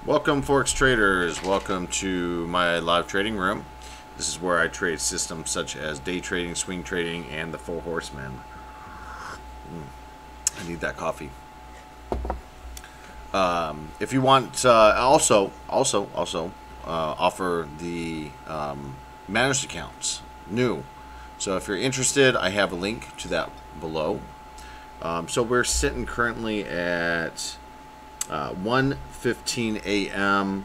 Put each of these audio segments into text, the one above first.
Welcome, Forex traders. Welcome to my live trading room. This is where I trade systems such as day trading, swing trading, and the Four Horsemen. I need that coffee. If you want, also offer the managed accounts, new. So if you're interested, I have a link to that below. So we're sitting currently at 1:15 a.m.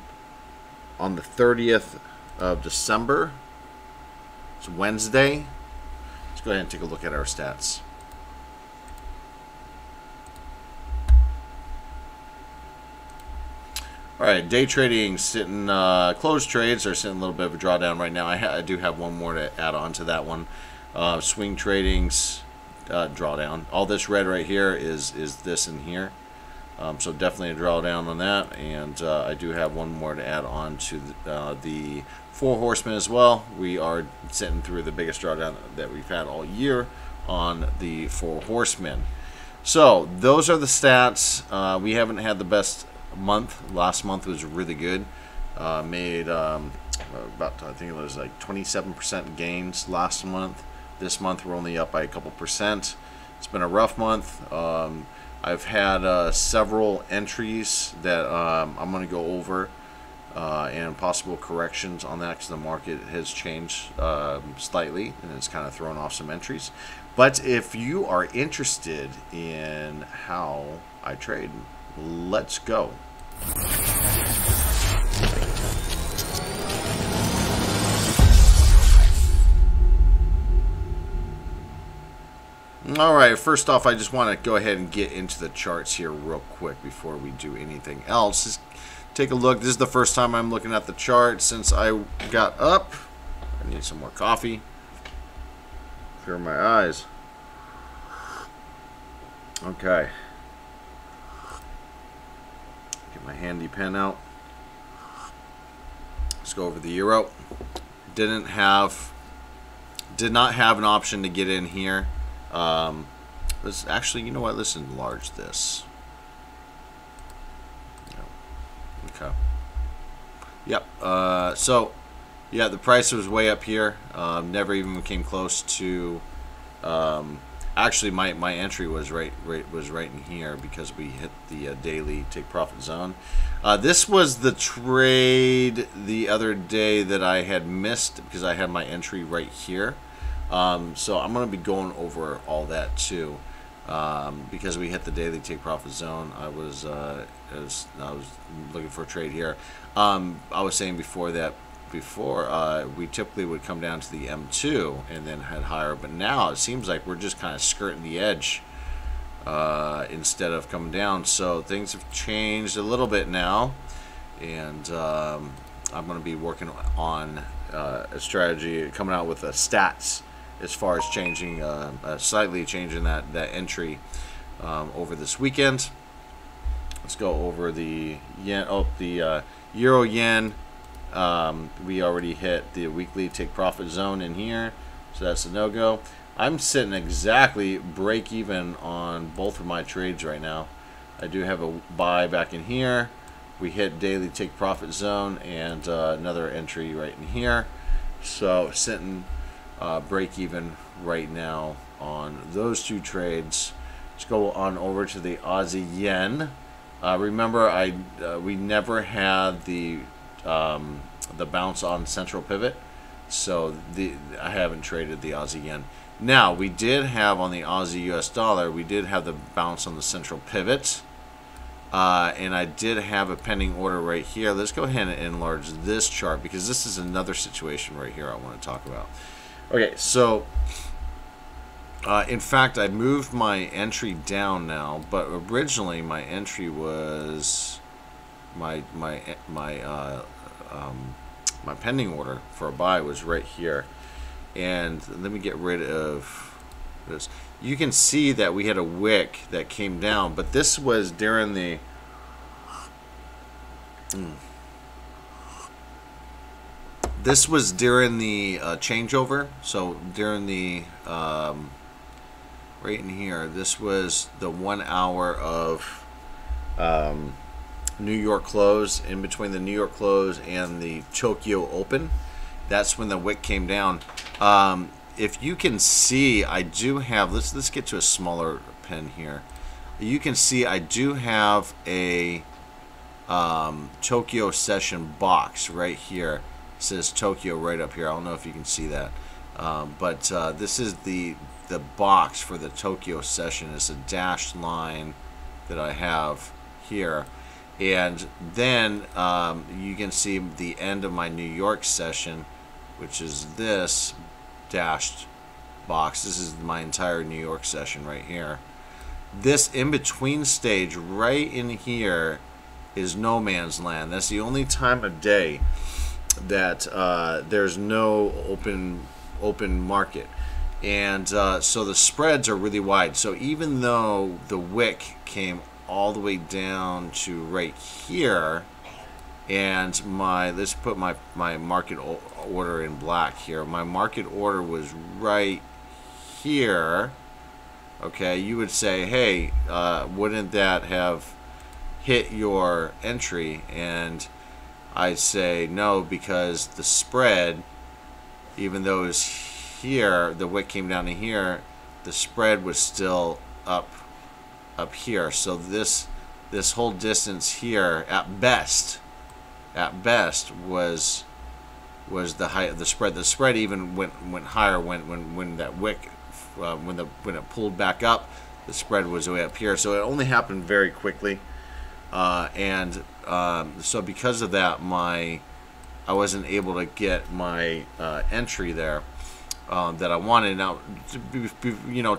on the 30th of December. It's Wednesday. Let's go ahead and take a look at our stats. All right, day trading sitting, closed trades are sitting a little bit of a drawdown right now. I do have one more to add on to that one. Swing trading's drawdown. All this red right here is this in here. So definitely a drawdown on that, and I do have one more to add on to the Four Horsemen as well. We are sitting through the biggest drawdown that we've had all year on the Four Horsemen. So those are the stats. We haven't had the best month. Last month was really good. Made about, I think it was like 27% gains last month. This month we're only up by a couple percent. It's been a rough month. I've had several entries that I'm going to go over and possible corrections on that because the market has changed slightly and it's kind of thrown off some entries. But if you are interested in how I trade, let's go. Alright, first off, I just want to go ahead and get into the charts here real quick before we do anything else. Just take a look. This is the first time I'm looking at the chart since I got up. I need some more coffee. Clear my eyes. Okay. Get my handy pen out. Let's go over the euro. Did not have an option to get in here. Let's actually, you know what? Let's enlarge this. Okay. Yep. So, yeah, the price was way up here. Never even came close to. Actually, my entry was right in here because we hit the daily take profit zone. This was the trade the other day that I had missed because I had my entry right here. So I'm going to be going over all that too, because we hit the daily take profit zone. I was looking for a trade here. I was saying before we typically would come down to the M2 and then head higher, but now it seems like we're just kind of skirting the edge instead of coming down. So things have changed a little bit now, and I'm going to be working on a strategy, coming out with stats as far as changing, slightly changing that entry over this weekend. Let's go over the yen. Oh, the euro yen. We already hit the weekly take profit zone in here, so that's a no-go. I'm sitting exactly break even on both of my trades right now. I do have a buy back in here. We hit daily take profit zone and another entry right in here. So sitting break even right now on those two trades. Let's go on over to the Aussie yen. Remember, we never had the bounce on central pivot, so I haven't traded the Aussie yen. Now we did have on the Aussie US dollar, we did have the bounce on the central pivot, and I did have a pending order right here. Let's go ahead and enlarge this chart because this is another situation right here I want to talk about. Okay, so in fact, I moved my entry down now, but originally my entry was my pending order for a buy was right here. And let me get rid of this. You can see that we had a wick that came down, but this was during the this was during the changeover. So during the right in here, this was the 1 hour of New York close, in between the New York close and the Tokyo Open. That's when the wick came down. If you can see, I do have, let's get to a smaller pen here. You can see I do have a Tokyo session box right here. It says Tokyo right up here. I don't know if you can see that. But this is the box for the Tokyo session. It's a dashed line that I have here. And then you can see the end of my New York session, which is this dashed box. This is my entire New York session right here. This in-between stage right in here is no man's land. That's the only time of day that there's no open market. And so the spreads are really wide. So even though the wick came all the way down to right here, and let's put my market order in black here. My market order was right here. Okay, you would say, hey, wouldn't that have hit your entry? And I'd say no, because the spread, even though it's here, the wick came down to here, the spread was still up here. So this whole distance here, at best was the height of the spread. The spread even went higher when that wick when it pulled back up. The spread was way up here. So it only happened very quickly, so because of that, I wasn't able to get my entry there that I wanted. Now,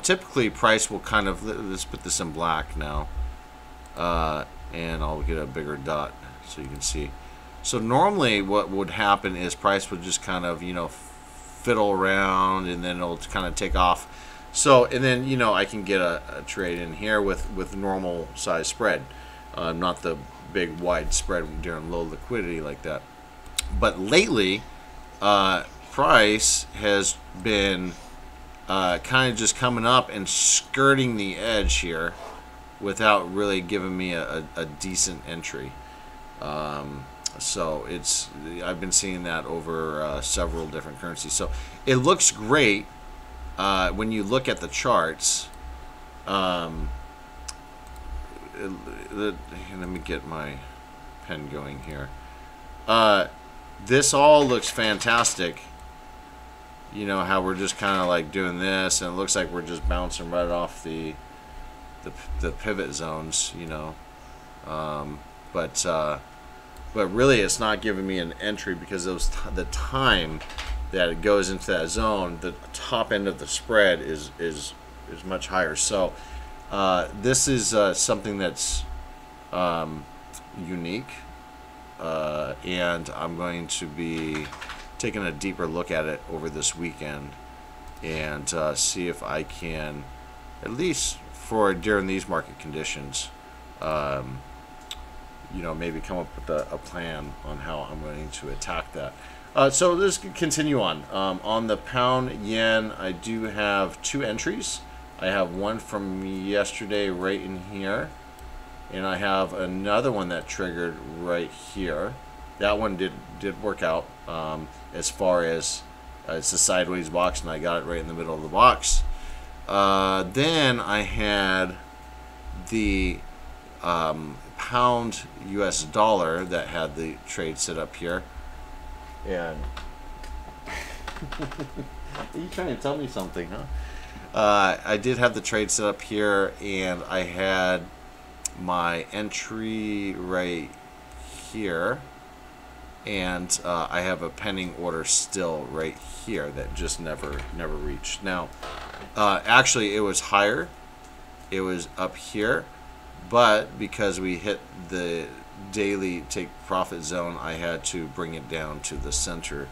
typically price will kind of, let's put this in black now, and I'll get a bigger dot so you can see. So normally what would happen is price would just kind of, fiddle around, and then it'll kind of take off. So, and then, I can get a trade in here with normal size spread, not the big wide spread during low liquidity like that. But lately, price has been kind of just coming up and skirting the edge here without really giving me a decent entry. So I've been seeing that over several different currencies. So it looks great when you look at the charts. Let me get my pen going here. This all looks fantastic. How we're just kind of like doing this, and it looks like we're just bouncing right off the pivot zones, but really it's not giving me an entry because the time that it goes into that zone, the top end of the spread is much higher. So this is something that's unique, and I'm going to be taking a deeper look at it over this weekend and see if I can, at least during these market conditions, maybe come up with a plan on how I'm going to attack that. So let's continue on. On the pound yen, I do have 2 entries. I have one from yesterday right in here, and I have another one that triggered right here. That one did work out as far as it's a sideways box, and I got it right in the middle of the box. Then I had the pound US dollar that had the trade set up here. And are you trying to tell me something, huh? I did have the trade set up here, and I had my entry right here, and I have a pending order still right here that just never reached. Now, actually, it was higher. It was up here, but because we hit the daily take profit zone, I had to bring it down to the center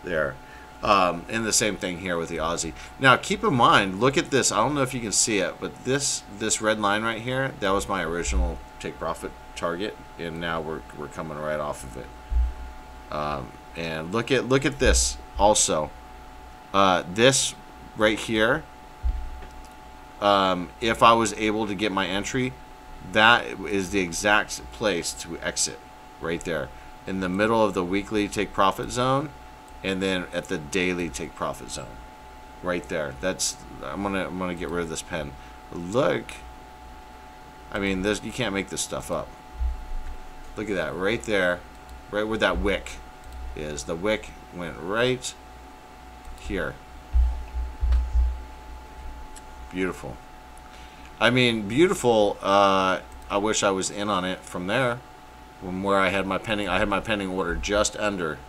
there. And the same thing here with the Aussie. Now keep in mind, look at this. I don't know if you can see it, but this red line right here, that was my original take profit target, and now we're coming right off of it. And look at this also. This right here, if I was able to get my entry, that is the exact place to exit, right there in the middle of the weekly take profit zone, and then at the daily take profit zone, right there. That's I'm gonna get rid of this pen. Look, I mean, this, you can't make this stuff up. Look at that right there, right where that wick is. The wick went right here. Beautiful. I mean, beautiful. I wish I was in on it from there, from where I had my pending. I had my pending order just under.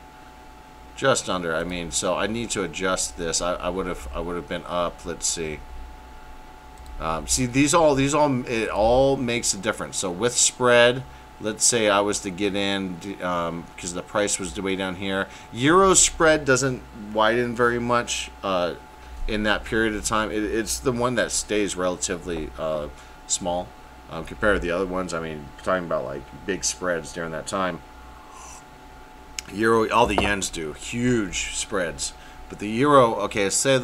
I mean, so I need to adjust this. I would have been up. Let's see. See, it all makes a difference. So with spread, let's say I was to get in because the price was way down here. Euro spread doesn't widen very much in that period of time. It's the one that stays relatively small compared to the other ones. I mean, talking about like big spreads during that time. Euro, all the yens do huge spreads, but the euro. Okay, let's say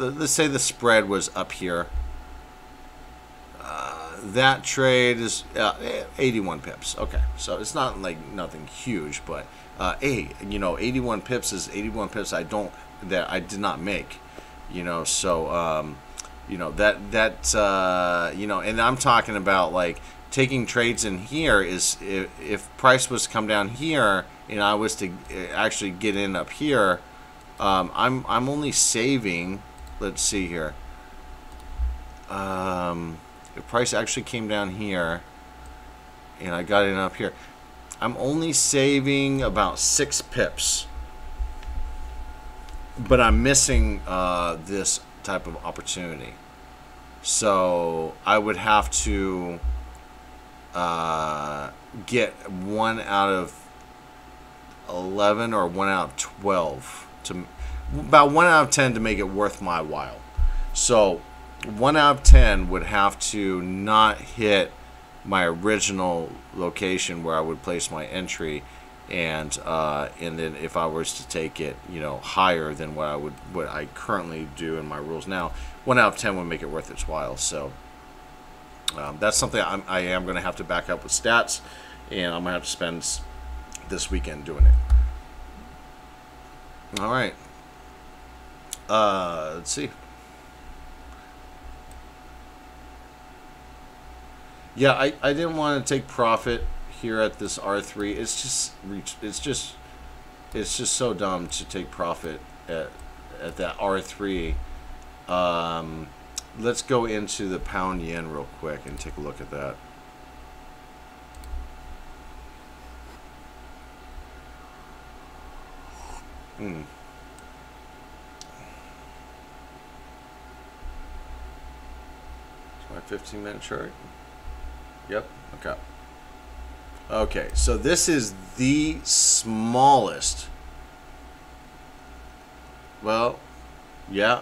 the spread was up here. That trade is 81 pips. Okay, so it's not like nothing huge, but hey, you know, 81 pips is 81 pips I did not make. You know, so you know, you know, and I'm talking about like taking trades in here is if price was to come down here and I was to actually get in up here, I'm only saving. Let's see here. If price actually came down here and I got it up here, I'm only saving about 6 pips, but I'm missing this type of opportunity. So I would have to get 1 out of 11 or 1 out of 12 to about 1 out of 10 to make it worth my while. So 1 out of 10 would have to not hit my original location where I would place my entry, and then if I was to take it, you know, higher than what I currently do in my rules now, 1 out of 10 would make it worth its while. So that's something I am going to have to back up with stats, and I'm going to have to spend this weekend doing it. All right. Let's see. Yeah, I didn't want to take profit here at this R3. It's just so dumb to take profit at that R3. Let's go into the pound yen real quick and take a look at that. My 15-minute chart. Yep. Okay. Okay. So this is the smallest. Well, yeah.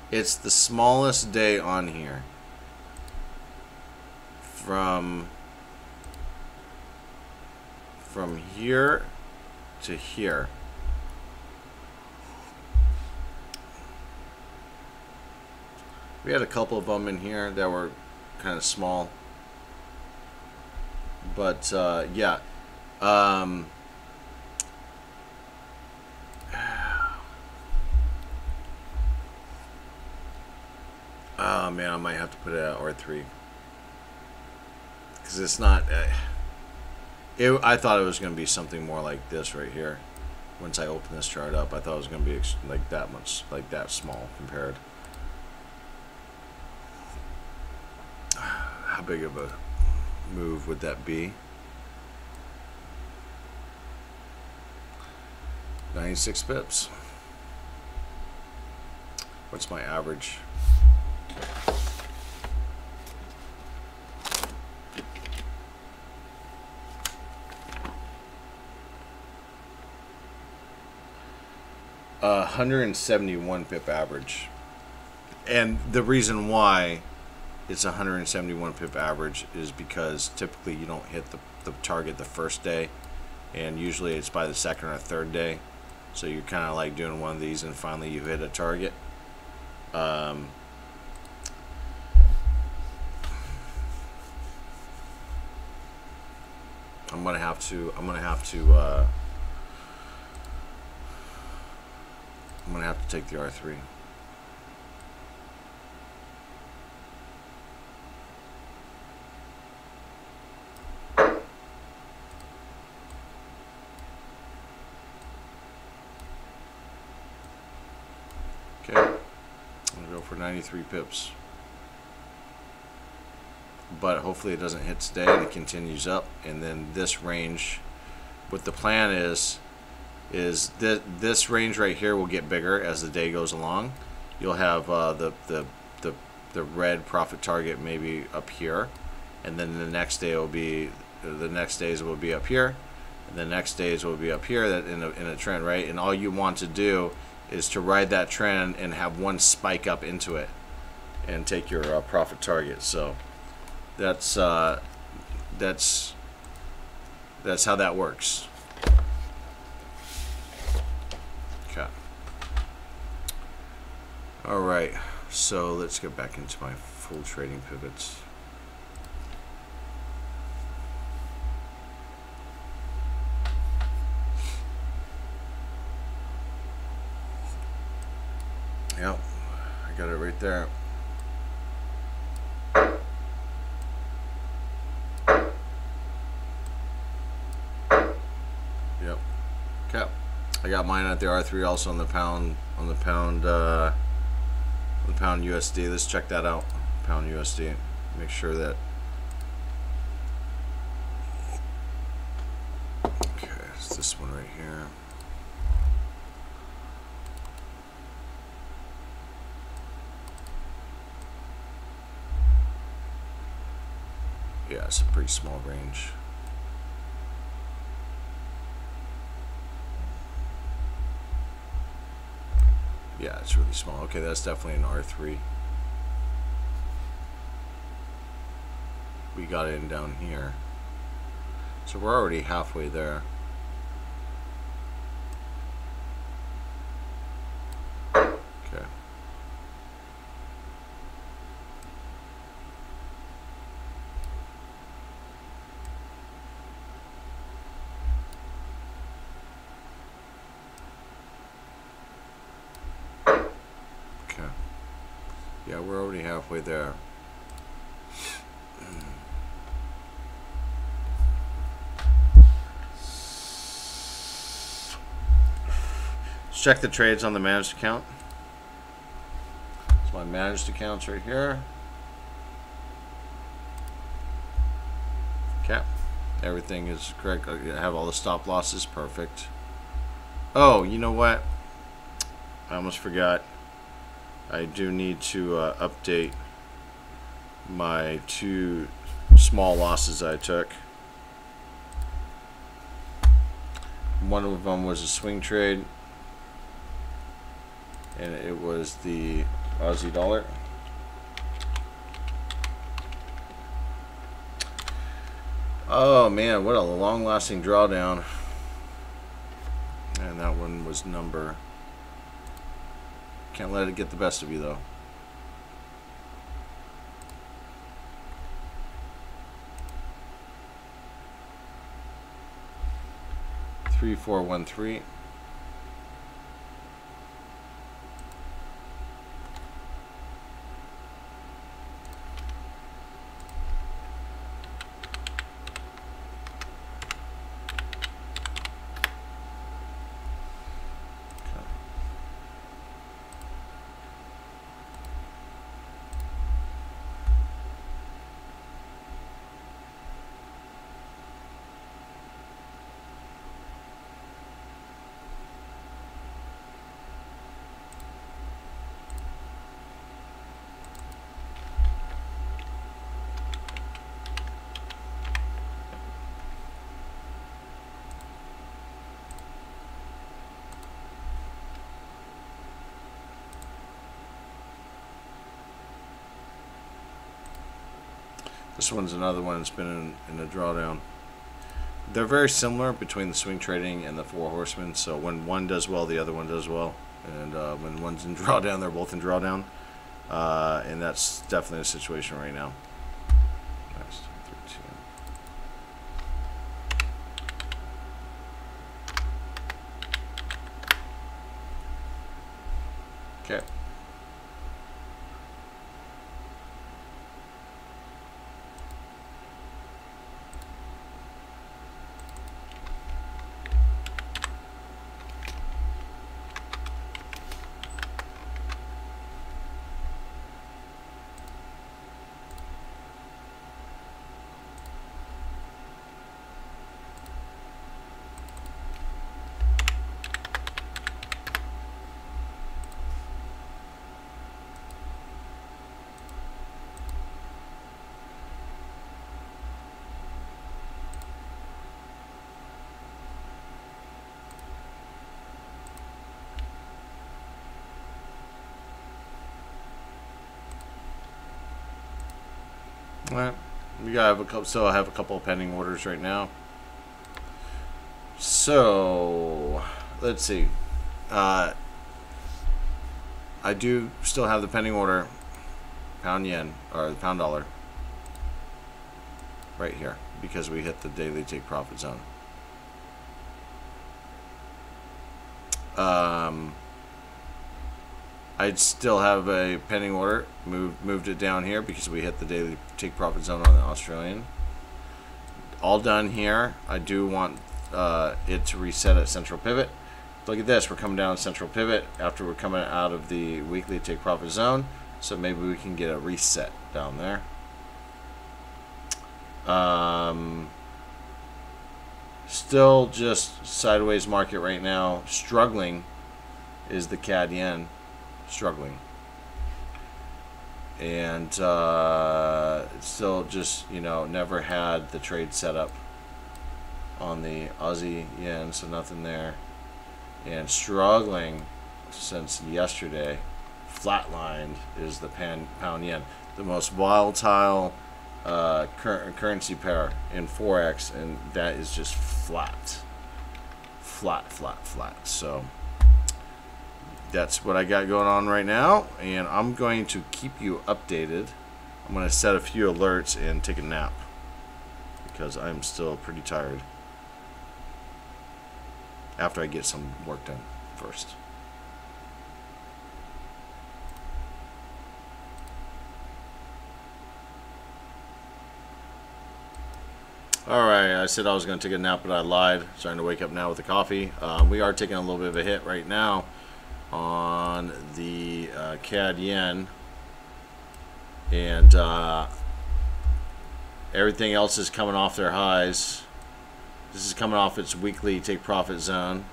It's the smallest day on here. From here to here. We had a couple of them in here that were kind of small. But yeah, oh man, I might have to put it at R3 because it's not. I thought it was going to be something more like this right here. Once I open this chart up, I thought it was going to be like that much, like that small compared. How big of a move would that be? 96 pips. What's my average? Uh, 171 pip average. And the reason why it's 171 pip average is because typically you don't hit the target the first day, and usually it's by the second or third day. So you're kind of like doing one of these and finally you hit a target. I'm gonna have to take the R3. Okay, I'm gonna go for 93 pips. But hopefully it doesn't hit today and it continues up, and then this range, what the plan is this range right here will get bigger as the day goes along. You'll have the red profit target maybe up here, and then the next day will be up here, and the next days will be up here, that in a trend, right? And all you want to do is to ride that trend and have one spike up into it and take your profit target. So that's how that works. Okay. All right. So let's get back into my full trading pivots. Yep, I got it right there. Yep. Okay. I got mine at the R3, also on the pound USD. Let's check that out. Pound USD. Make sure that. Okay, it's this one right here. Yeah, it's a pretty small range. Yeah, it's really small. Okay, that's definitely an R3. We got it in down here. So we're already halfway there. Okay. Yeah, we're already halfway there. Let's check the trades on the managed account. It's my managed accounts right here. Okay, everything is correct. I have all the stop losses. Perfect. Oh, you know what? I almost forgot. I do need to update my 2 small losses I took. One of them was a swing trade, and it was the Aussie dollar. Oh man, what a long-lasting drawdown. And that one was number. Can't let it get the best of you though. Three, 4, 1, 3. This one's another one that's been in a drawdown. They're very similar between the swing trading and the 4 horsemen. So when one does well, the other one does well. And when one's in drawdown, they're both in drawdown. And that's definitely the situation right now. Next, 13. Okay. All right. We gotta have a couple. So I have a couple of pending orders right now. So let's see. I do still have the pending order, pound yen or the pound dollar, right here because we hit the daily take profit zone. I'd still have a pending order. Moved it down here because we hit the daily take profit zone on the Australian. All done here. I do want it to reset at central pivot. Look at this. We're coming down central pivot after we're coming out of the weekly take profit zone. So maybe we can get a reset down there. Still just sideways market right now. Struggling is the CAD yen. Struggling. And still just, you know, never had the trade set up on the Aussie yen, so nothing there. And struggling since yesterday. Flatlined is the pound yen. The most volatile currency pair in Forex, and that is just flat. So that's what I got going on right now, and I'm going to keep you updated. I'm going to set a few alerts and take a nap because I'm still pretty tired after I get some work done first. Alright, I said I was going to take a nap, but I lied. Starting to wake up now with the coffee. We are taking a little bit of a hit right now on the CAD yen, and everything else is coming off their highs. This is coming off its weekly take profit zone.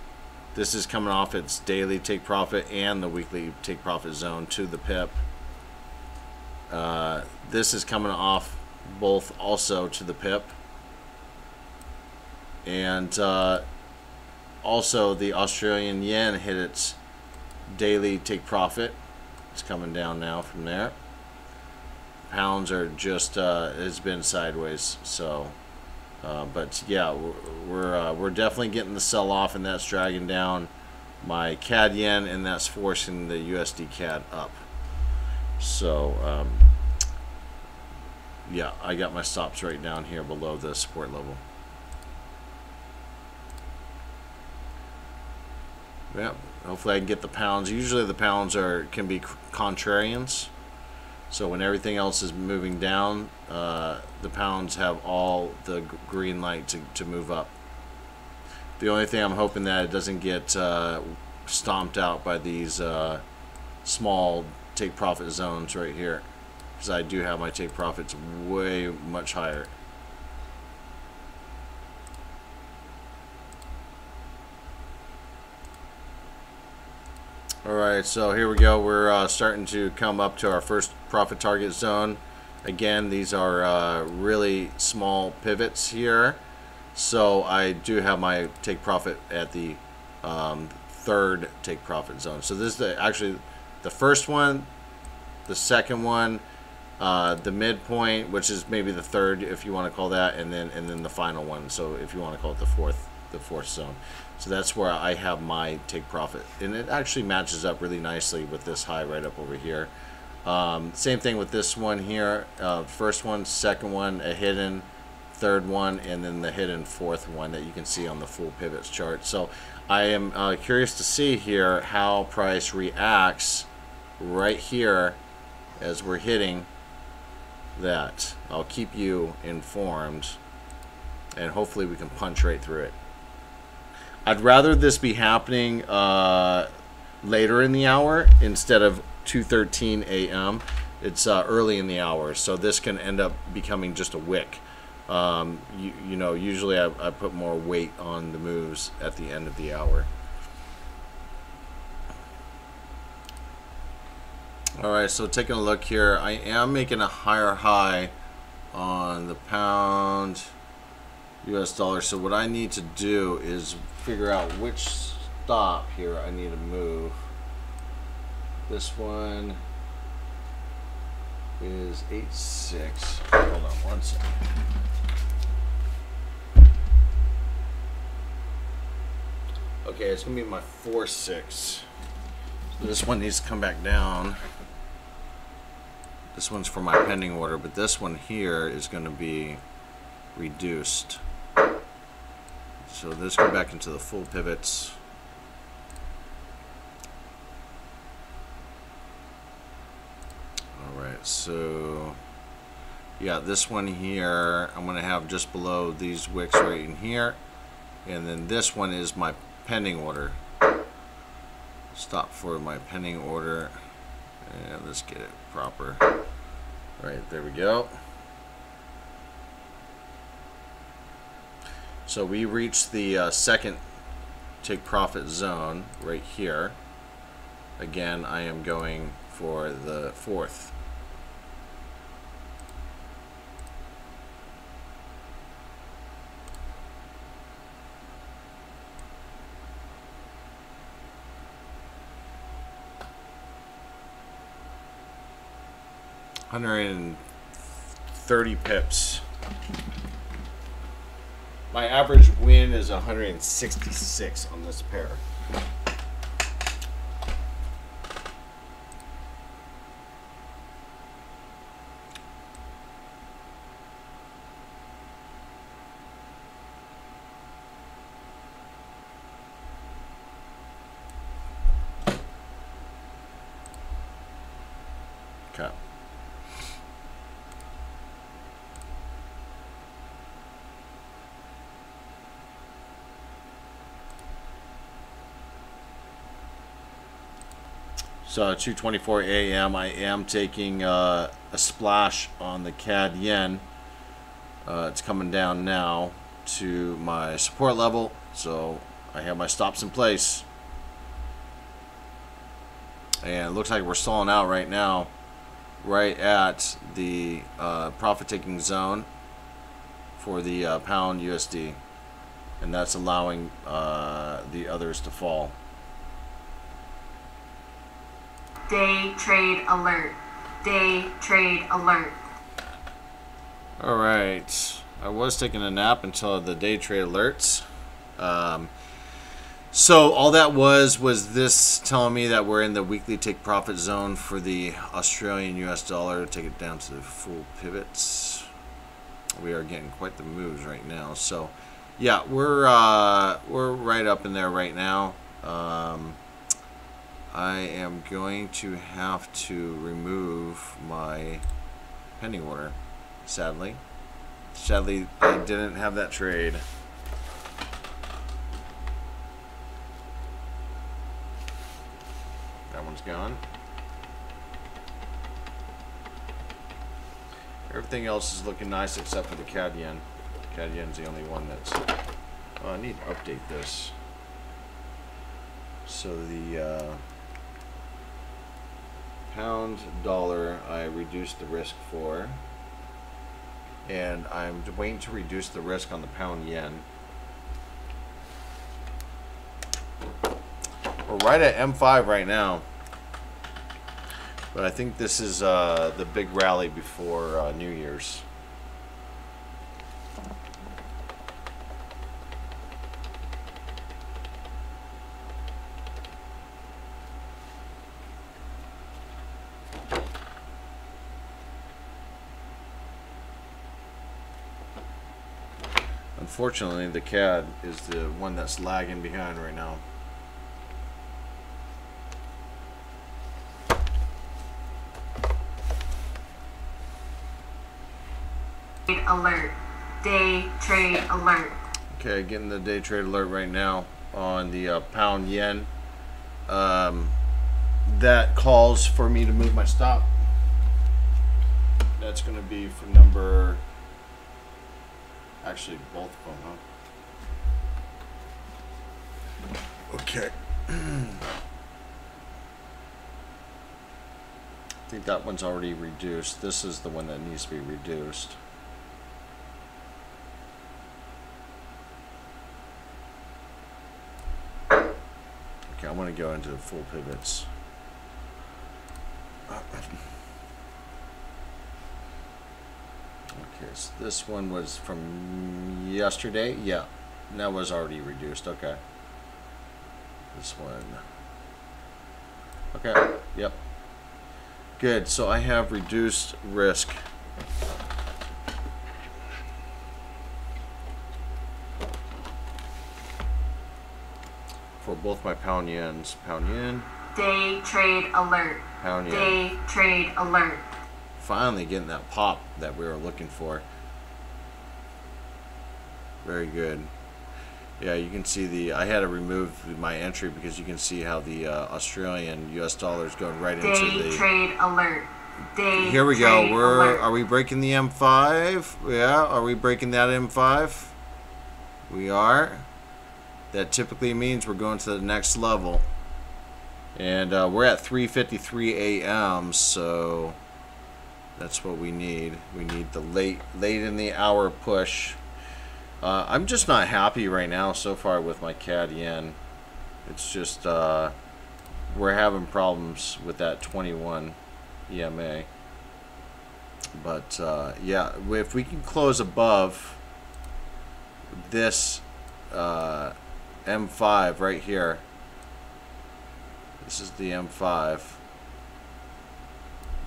This is coming off its daily take profit and the weekly take profit zone to the pip. This is coming off both also to the pip. And also the Australian yen hit its daily take profit. It's coming down now from there. Pounds are just has been sideways. So, but yeah, we're definitely getting the sell off, and that's dragging down my CAD yen, and that's forcing the USD CAD up. So yeah, I got my stops right down here below the support level. Yeah, hopefully I can get the pounds. Usually the pounds can be contrarians. So when everything else is moving down, the pounds have all the green light to move up. The only thing I'm hoping that it doesn't get stomped out by these small take profit zones right here, because I do have my take profits way much higher. Alright, so here we go. We're starting to come up to our first profit target zone. Again, these are really small pivots here. So I do have my take profit at the third take profit zone. So this is actually the first one, the second one, the midpoint, which is maybe the third if you want to call that, and then the final one. So if you want to call it the fourth zone. So that's where I have my take profit, and it actually matches up really nicely with this high right up over here. Same thing with this one here, first one, second one, a hidden, third one, and then the hidden fourth one that you can see on the full pivots chart. So I am curious to see here how price reacts right here as we're hitting that. I'll keep you informed, and hopefully we can punch right through it. I'd rather this be happening later in the hour instead of 2:13 a.m. It's early in the hour, so this can end up becoming just a wick. You know, usually I put more weight on the moves at the end of the hour. Alright, so taking a look here, I am making a higher high on the pound US dollar. So what I need to do is figure out which stop here I need to move. This one is 8.6. Hold on one second. Okay, it's gonna be my 4.6. So this one needs to come back down. This one's for my pending order, but this one here is going to be reduced. So this go back into the full pivots. Alright, so yeah, this one here I'm going to have just below these wicks right in here. And then this one is my pending order. Stop for my pending order. And let's get it proper. Right, there we go. So we reached the second take profit zone right here. Again, I am going for the fourth. $130 pips. My average win is 166 on this pair. Okay. So 2:24 a.m. I am taking a splash on the CAD yen. It's coming down now to my support level, so I have my stops in place. And it looks like we're stalling out right now, right at the profit-taking zone for the pound USD, and that's allowing the others to fall. Day trade alert. Day trade alert. Alright, I was taking a nap until the day trade alerts. So all that was this telling me that we're in the weekly take profit zone for the Australian US dollar. Take it down to the full pivots. We are getting quite the moves right now. So yeah, we're right up in there right now. I am going to have to remove my pending order, sadly. Sadly, I didn't have that trade. That one's gone. Everything else is looking nice except for the CAD yen. CAD yen's the only one that's... Oh, I need to update this. So the... pound dollar I reduced the risk for, and I'm waiting to reduce the risk on the pound yen. We're right at M5 right now, but I think this is the big rally before New Year's. Unfortunately, the CAD is the one that's lagging behind right now. alert. Day trade alert. Okay, getting the day trade alert right now on the pound yen. That calls for me to move my stop. That's going to be for number, actually both of them, huh? Okay. I think that one's already reduced. This is the one that needs to be reduced. Okay, I want to go into the full pivots. Okay, so this one was from yesterday. Yeah, that was already reduced. Okay. This one. Okay, yep. Good, so I have reduced risk. For both my pound yens. Pound yen. Day trade alert. Pound yen. Day trade alert. Finally getting that pop that we were looking for. Very good. Yeah, you can see the, I had to remove my entry because you can see how the Australian US dollar is going right into the Day trade alert. Day Here we go. trade alert. Are we breaking the M5? Yeah, are we breaking that M5? We are. That typically means we're going to the next level. And we're at 3:53 a.m. so that's what we need. We need the late in the hour push. I'm just not happy right now so far with my CAD yen. It's just we're having problems with that 21 EMA. But yeah, if we can close above this M5 right here. This is the M5.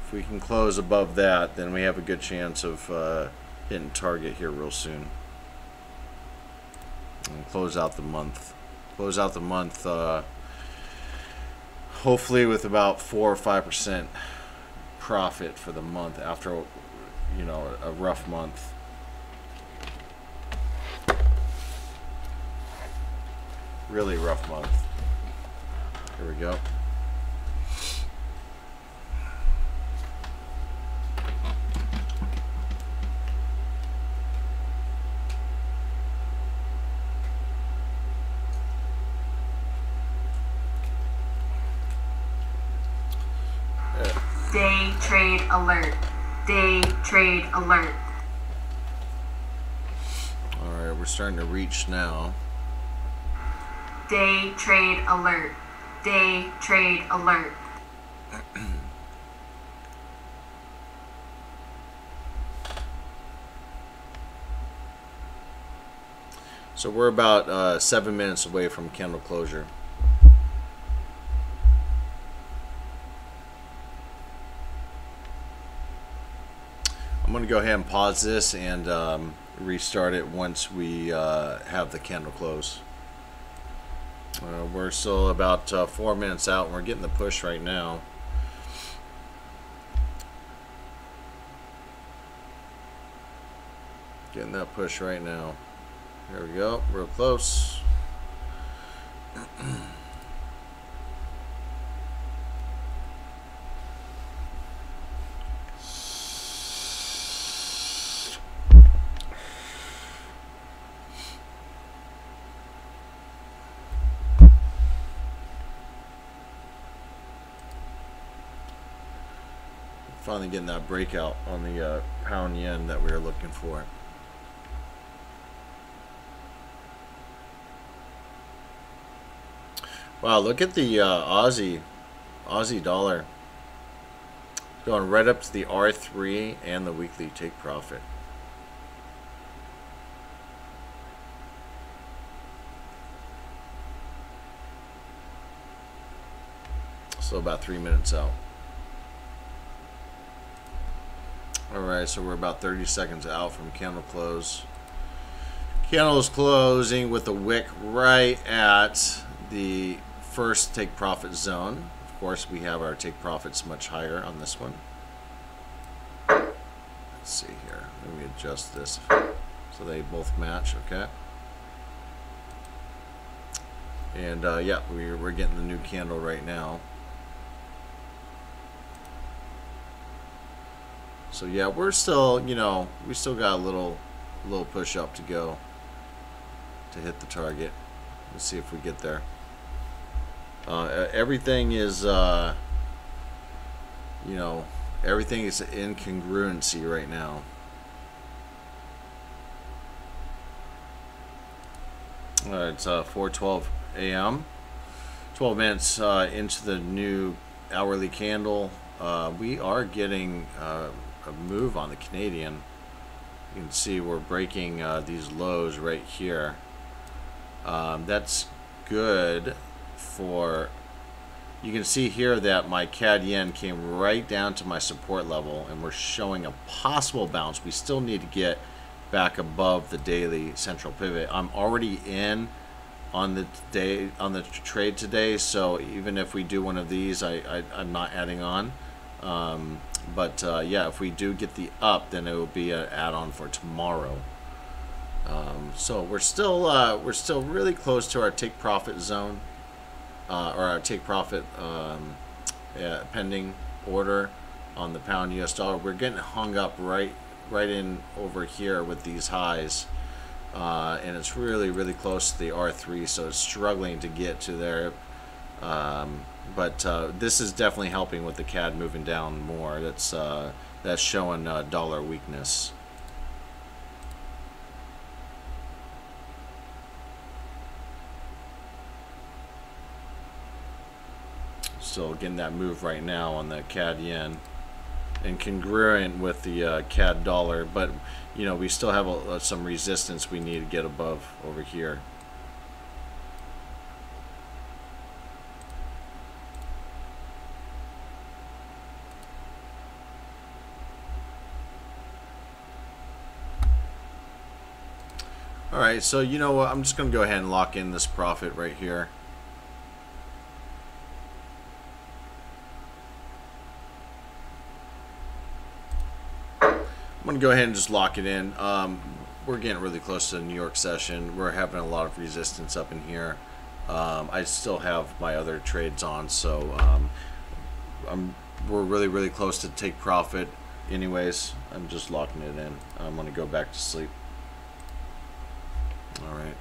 If we can close above that, then we have a good chance of hitting target here real soon. And close out the month. Close out the month hopefully with about 4 or 5% profit for the month after, you know, a rough month. Really rough month. Here we go. Day trade alert. Day trade alert. Alright, we're starting to reach now. Day trade alert. Day trade alert. So we're about 7 minutes away from candle closure. I'm going to go ahead and pause this and restart it once we have the candle close. We're still about 4 minutes out and we're getting the push right now. Getting that push right now. There we go, real close. Finally getting that breakout on the pound yen that we were looking for. Wow, look at the Aussie dollar going right up to the R3 and the weekly take profit. So about 3 minutes out. Alright, so we're about 30 seconds out from candle close. Candle is closing with a wick right at the first take profit zone. Of course, we have our take profits much higher on this one. Let's see here. Let me adjust this so they both match. Okay. And yeah, we're getting the new candle right now. So yeah, we're still, you know, we still got a little push up to go to hit the target. Let's see if we get there. Everything is, you know, everything is in congruency right now. All right, it's 4:12 a.m. 12 minutes into the new hourly candle. We are getting a move on the Canadian. You can see we're breaking these lows right here. That's good for, you can see here that my CAD yen came right down to my support level, and we're showing a possible bounce. We still need to get back above the daily central pivot. I'm already in on the trade today, so even if we do one of these, I'm not adding on. But yeah, if we do get the up, then it will be an add-on for tomorrow. So we're still really close to our take profit zone, or our take profit pending order on the pound US dollar. We're getting hung up right in over here with these highs, and it's really close to the R3, so it's struggling to get to there. But this is definitely helping with the CAD moving down more. That's showing dollar weakness. Still getting that move right now on the CAD yen, and congruent with the CAD dollar, but you know, we still have some resistance we need to get above over here. All right, so you know what, I'm just going to go ahead and lock in this profit right here. I'm going to go ahead and just lock it in. We're getting really close to the New York session. We're having a lot of resistance up in here. I still have my other trades on, so we're really close to take profit anyways. I'm just locking it in. I'm going to go back to sleep. All right.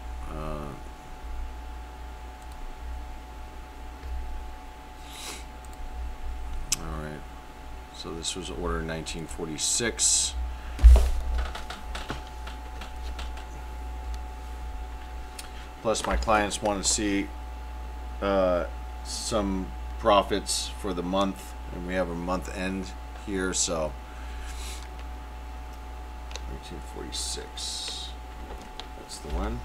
All right. So this was order 1946. Plus, my clients want to see some profits for the month, and we have a month end here, so 1946. That's the one.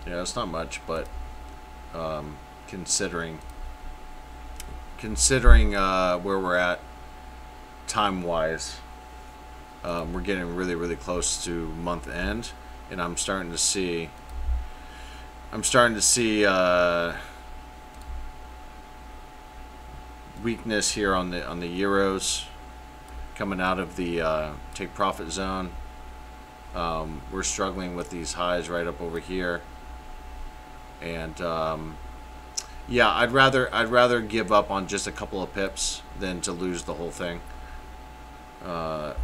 Yeah, it's not much, but considering where we're at time-wise, we're getting really close to month end, and I'm starting to see weakness here on the euros coming out of the take profit zone. We're struggling with these highs right up over here. And yeah, I'd rather give up on just a couple of pips than to lose the whole thing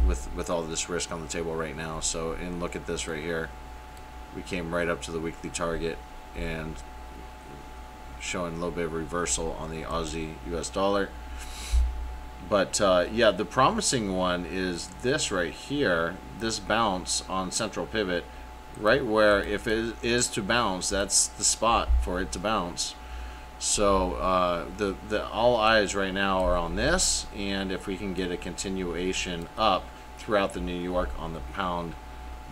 with all this risk on the table right now. So, and look at this right here. We came right up to the weekly target, and showing a little bit of reversal on the Aussie US dollar. But yeah, the promising one is this right here, this bounce on central pivot, right where if it is to bounce, that's the spot for it to bounce. So the all eyes right now are on this, and if we can get a continuation up throughout the New York on the pound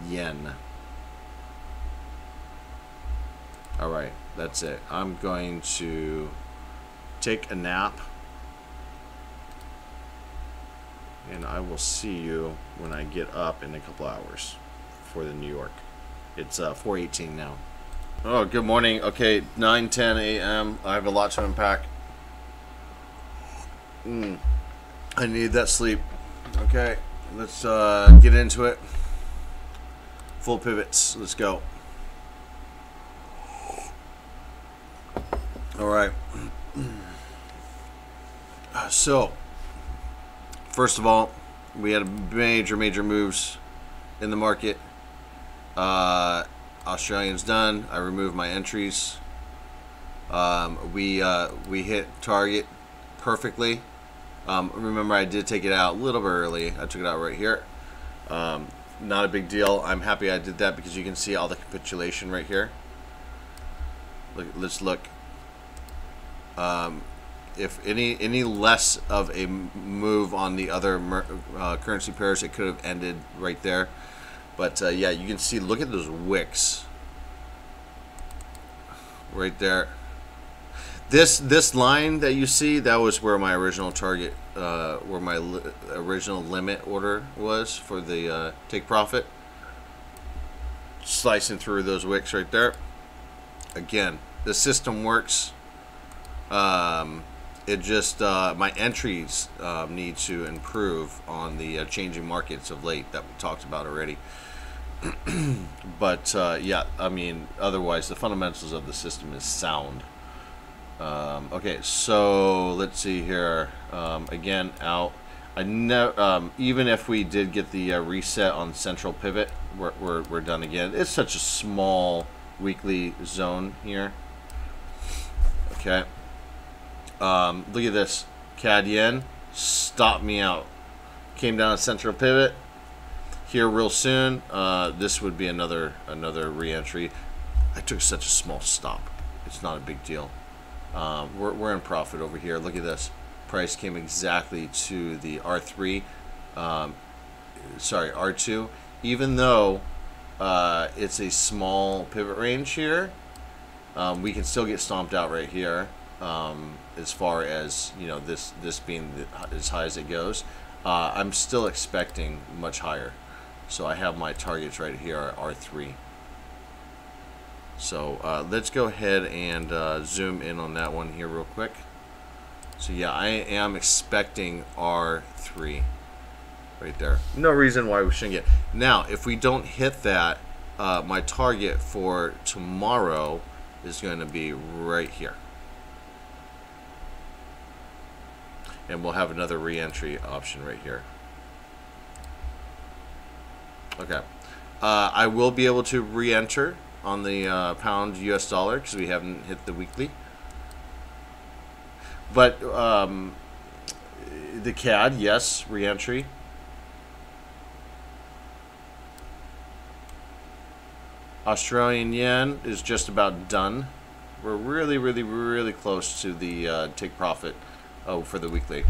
yen. All right, that's it. I'm going to take a nap, and I will see you when I get up in a couple hours for the New York. It's 4:18 now. Oh, good morning. Okay, 9:10 a.m. I have a lot to unpack. I need that sleep. Okay, let's get into it. Full pivots. Let's go. All right. So, first of all, we had major moves in the market. Australian's done. I removed my entries. We hit target perfectly. Remember, I did take it out a little bit early. I took it out right here. Not a big deal. I'm happy I did that because you can see all the capitulation right here. Let's look. If any less of a move on the other currency pairs, it could have ended right there. But yeah, you can see, look at those wicks right there. This line that you see, that was where my original target, where my original limit order was for the take profit. Slicing through those wicks right there. Again, the system works. It just my entries need to improve on the changing markets of late that we talked about already. But yeah, I mean, otherwise the fundamentals of the system is sound. Okay, so let's see here. Again, out. I know even if we did get the reset on central pivot, we're done again. It's such a small weekly zone here. Okay. Look at this. CAD yen stopped me out. Came down a central pivot here real soon. This would be another re-entry. I took such a small stop. It's not a big deal. We're in profit over here. Look at this. Price came exactly to the R3. Sorry, R2. Even though it's a small pivot range here, we can still get stomped out right here. As far as, you know, this being as high as it goes, I'm still expecting much higher. So I have my targets right here at R3. So let's go ahead and zoom in on that one here real quick. So yeah, I am expecting R3 right there. No reason why we shouldn't get. Now, if we don't hit that, my target for tomorrow is going to be right here. And we'll have another re-entry option right here. Okay. I will be able to re-enter on the pound US dollar because we haven't hit the weekly. But the CAD, yes, re-entry. Australian yen is just about done. We're really close to the take profit for the weekly.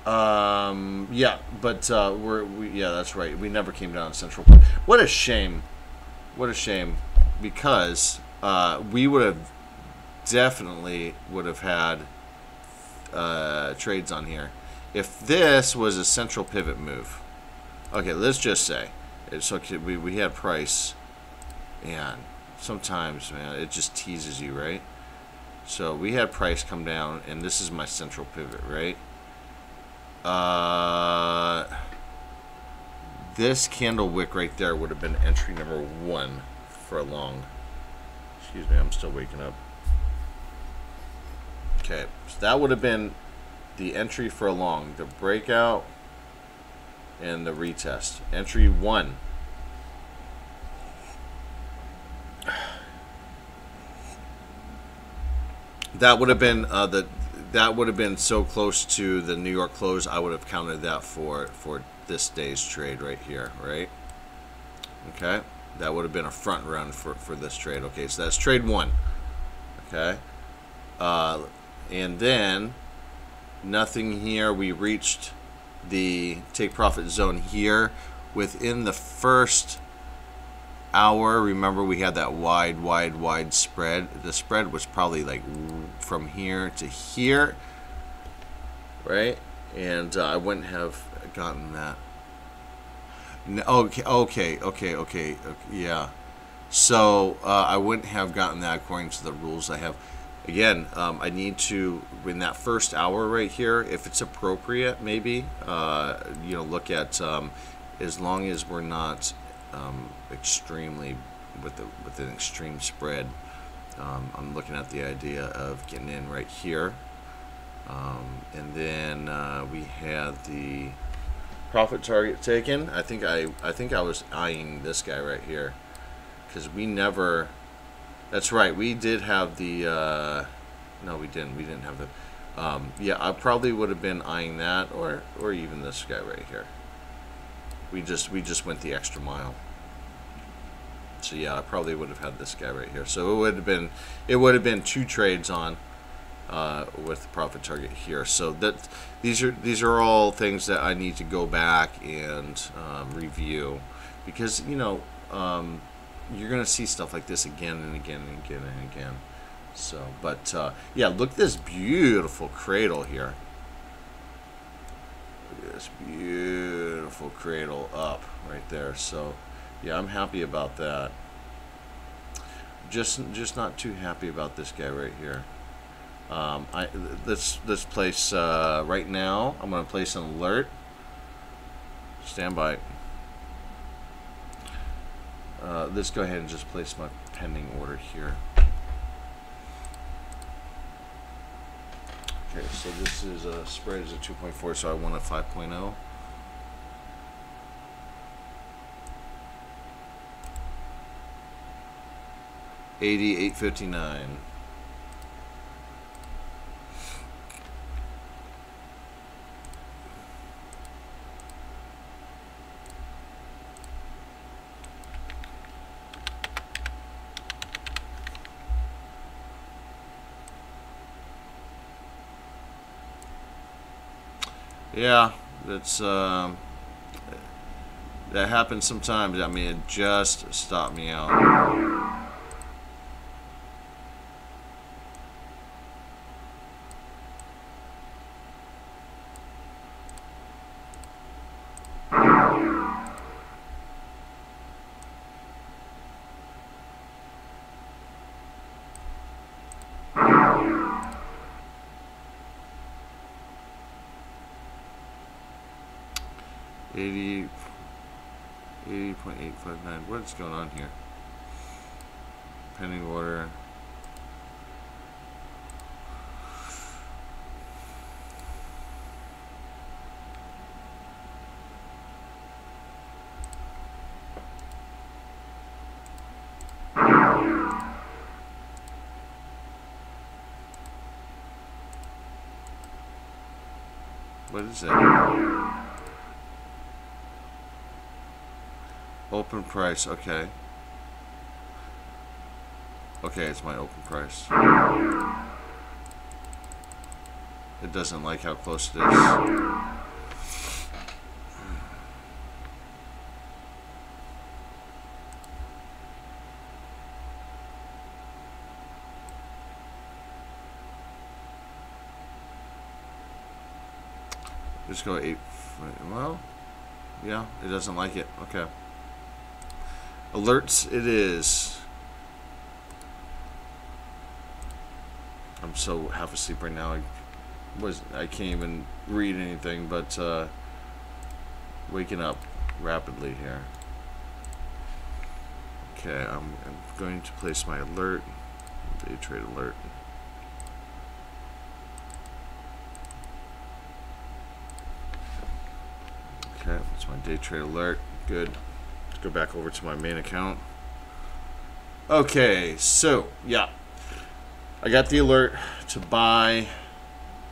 Yeah, but yeah, that's right. We never came down central. What a shame. What a shame. Because we would have definitely had trades on here if this was a central pivot move. Okay, let's just say it's okay. We had price, and sometimes, man, it just teases you, right? So we had price come down, and this is my central pivot, right? This candle wick right there would have been entry number 1 for a long. Excuse me, I'm still waking up. Okay, so that would have been the entry for a long, the breakout and the retest. Entry 1. That would have been that would have been so close to the New York close. I would have counted that for this day's trade right here, right? Okay, that would have been a front run for this trade. Okay, so that's trade one. Okay, and then nothing here. We reached the take profit zone here within the first hour. Remember, we had that wide spread. The spread was probably like from here to here, right? And I wouldn't have gotten that. Okay, yeah. So I wouldn't have gotten that according to the rules I have. Again, I need to, in that first hour right here, if it's appropriate, maybe, look at, as long as we're not extremely with an extreme spread. I'm looking at the idea of getting in right here, and then we had the profit target taken. I think I was eyeing this guy right here, because we never. That's right. We did have the. No, we didn't. We didn't have the. Yeah, I probably would have been eyeing that, or even this guy right here. We just went the extra mile. So yeah, I probably would have had this guy right here. So it would have been two trades on with the profit target here. So that these are all things that I need to go back and review, because you're gonna see stuff like this again and again and again and again. So, but yeah, look at this beautiful cradle here. Look at this beautiful cradle up right there. So yeah, I'm happy about that. Just not too happy about this guy right here. Let's place right now. I'm going to place an alert. Stand by. Let's go ahead and just place my pending order here. Okay, so this is a spread is a 2.4, so I want a 5.0. $88.59. Yeah, that's that happens sometimes. I mean, it just stopped me out. $80.859. What's going on here? Pending order. What is it? Open price, okay. Okay, it's my open price. It doesn't like how close it is. Just go 8. Well, yeah, it doesn't like it. Okay. Alerts it is. I'm so half asleep right now. I can't even read anything, but waking up rapidly here. Okay, I'm going to place my alert. Day trade alert. Okay, that's my day trade alert. Good. Go back over to my main account. Okay, so yeah, I got the alert to buy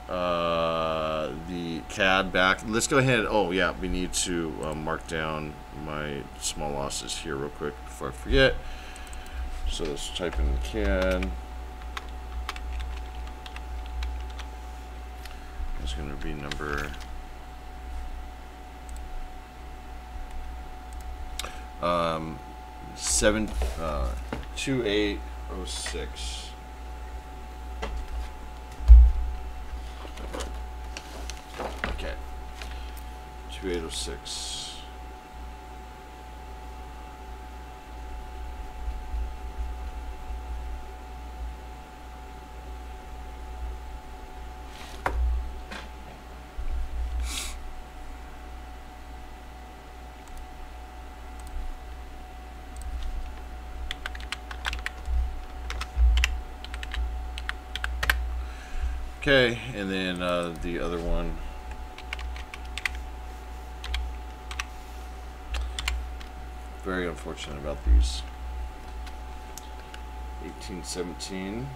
the CAD back. Let's go ahead. Oh yeah, we need to mark down my small losses here real quick before I forget. So let's type in CAD. It's going to be number 2806. Okay, 2806. Okay, and then the other one. Very unfortunate about these. 1817.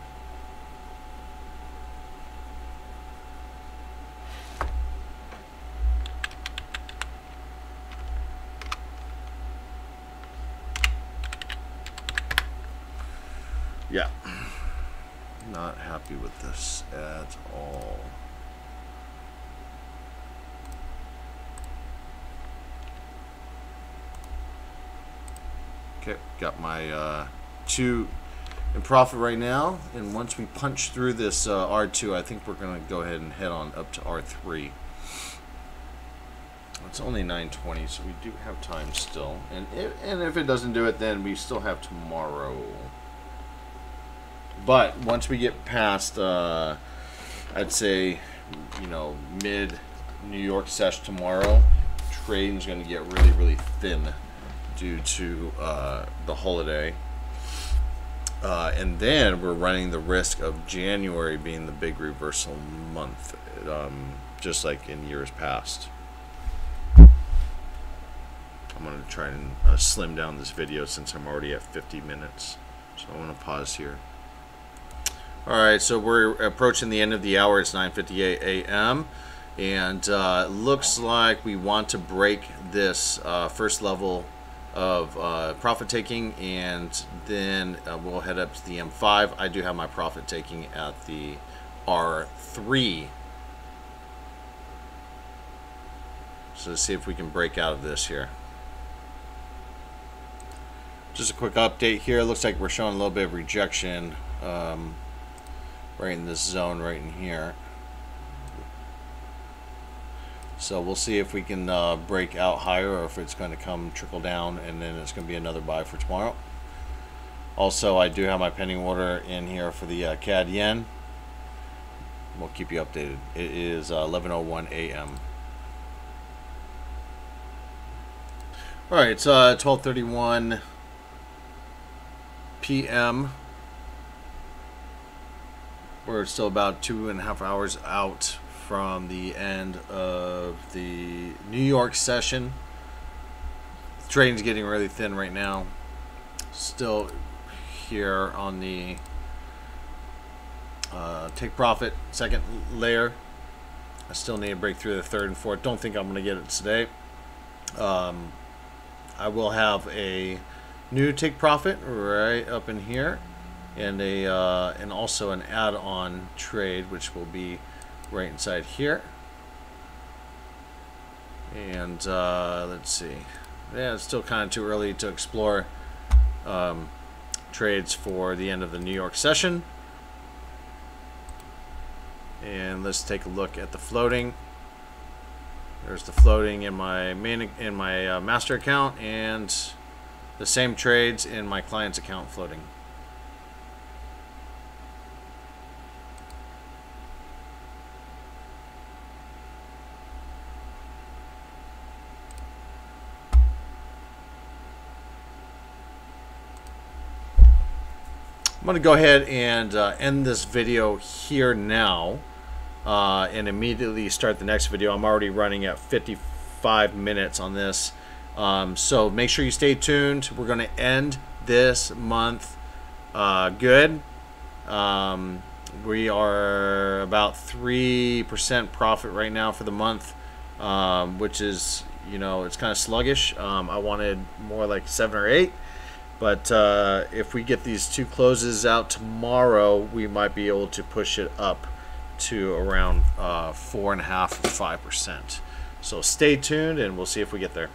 Yeah. Not happy with this at all. Okay, got my 2 in profit right now, and once we punch through this R2, I think we're going to go ahead and head on up to R3. It's only 9:20, so we do have time still, and if it doesn't do it, then we still have tomorrow. But once we get past, I'd say, you know, mid New York sesh tomorrow, trading's going to get really, really thin due to the holiday. And then we're running the risk of January being the big reversal month, just like in years past. I'm going to try and slim down this video since I'm already at 50 minutes. So I want to pause here. Alright, so we're approaching the end of the hour. It's 9:58 a.m. And looks like we want to break this first level of profit taking, and then we'll head up to the M5. I do have my profit taking at the R3. So let's see if we can break out of this here. Just a quick update here. It looks like we're showing a little bit of rejection right in this zone right in here. So we'll see if we can break out higher, or if it's going to come trickle down and then it's going to be another buy for tomorrow. Also, I do have my pending order in here for the CAD yen. We'll keep you updated. It is 11:01 a.m. Alright, it's 12:31 p.m. We're still about 2.5 hours out from the end of the New York session. The trading's getting really thin right now. Still here on the take profit second layer. I still need to break through the third and fourth. Don't think I'm going to get it today. I will have a new take profit right up in here, and and also an add-on trade, which will be right inside here. And let's see. Yeah, it's still kind of too early to explore trades for the end of the New York session. And let's take a look at the floating. There's the floating in my master account, and the same trades in my client's account floating. I'm going to go ahead and end this video here now, and immediately start the next video. I'm already running at 55 minutes on this, so make sure you stay tuned. We're going to end this month good, We are about 3% profit right now for the month, which is, it's kind of sluggish. I wanted more like 7 or 8. But if we get these 2 closes out tomorrow, we might be able to push it up to around 4.5 or 5%. So stay tuned, and we'll see if we get there.